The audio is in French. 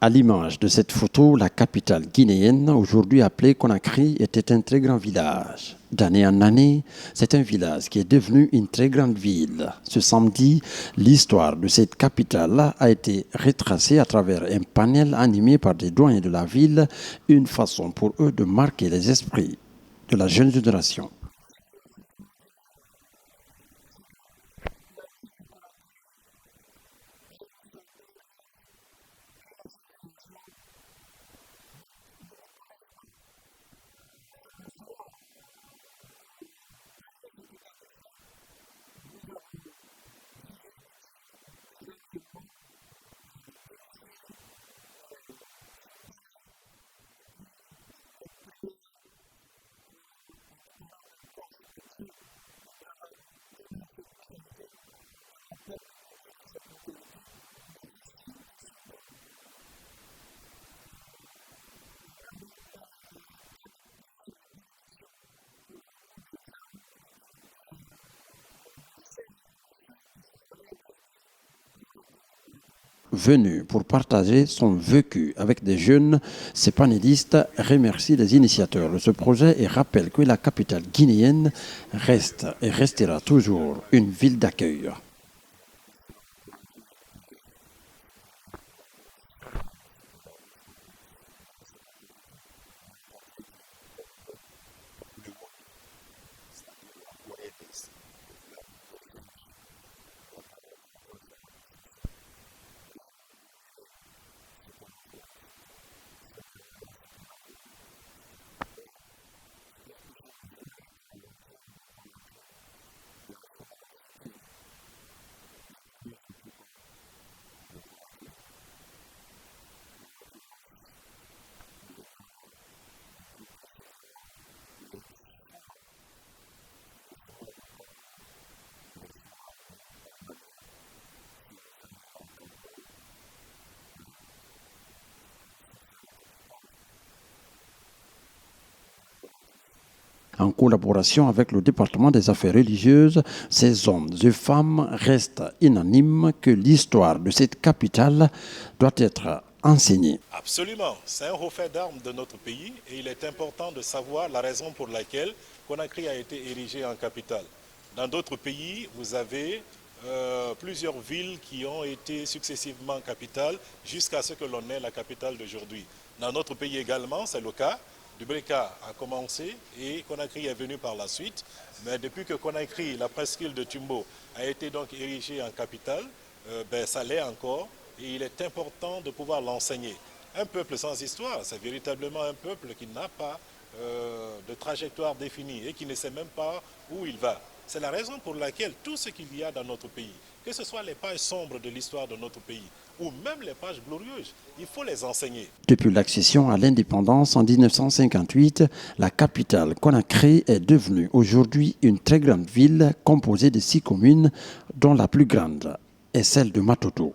À l'image de cette photo, la capitale guinéenne, aujourd'hui appelée Conakry, était un très grand village. D'année en année, c'est un village qui est devenu une très grande ville. Ce samedi, l'histoire de cette capitale a été retracée à travers un panel animé par des doyens de la ville, une façon pour eux de marquer les esprits de la jeune génération. Venu pour partager son vécu avec des jeunes, ces panélistes remercient les initiateurs de ce projet et rappellent que la capitale guinéenne reste et restera toujours une ville d'accueil. En collaboration avec le département des affaires religieuses, ces hommes et femmes restent unanimes que l'histoire de cette capitale doit être enseignée. Absolument, c'est un haut fait d'armes de notre pays et il est important de savoir la raison pour laquelle Conakry a été érigée en capitale. Dans d'autres pays, vous avez plusieurs villes qui ont été successivement capitales jusqu'à ce que l'on ait la capitale d'aujourd'hui. Dans notre pays également, c'est le cas. Dubrika a commencé et Conakry est venu par la suite. Mais depuis que Conakry, la presqu'île de Tumbo, a été donc érigée en capitale, ça l'est encore et il est important de pouvoir l'enseigner. Un peuple sans histoire, c'est véritablement un peuple qui n'a pas de trajectoire définie et qui ne sait même pas où il va. C'est la raison pour laquelle tout ce qu'il y a dans notre pays, que ce soit les pages sombres de l'histoire de notre pays ou même les pages glorieuses, il faut les enseigner. Depuis l'accession à l'indépendance en 1958, la capitale Conakry est devenue aujourd'hui une très grande ville composée de 6 communes, dont la plus grande est celle de Matoto.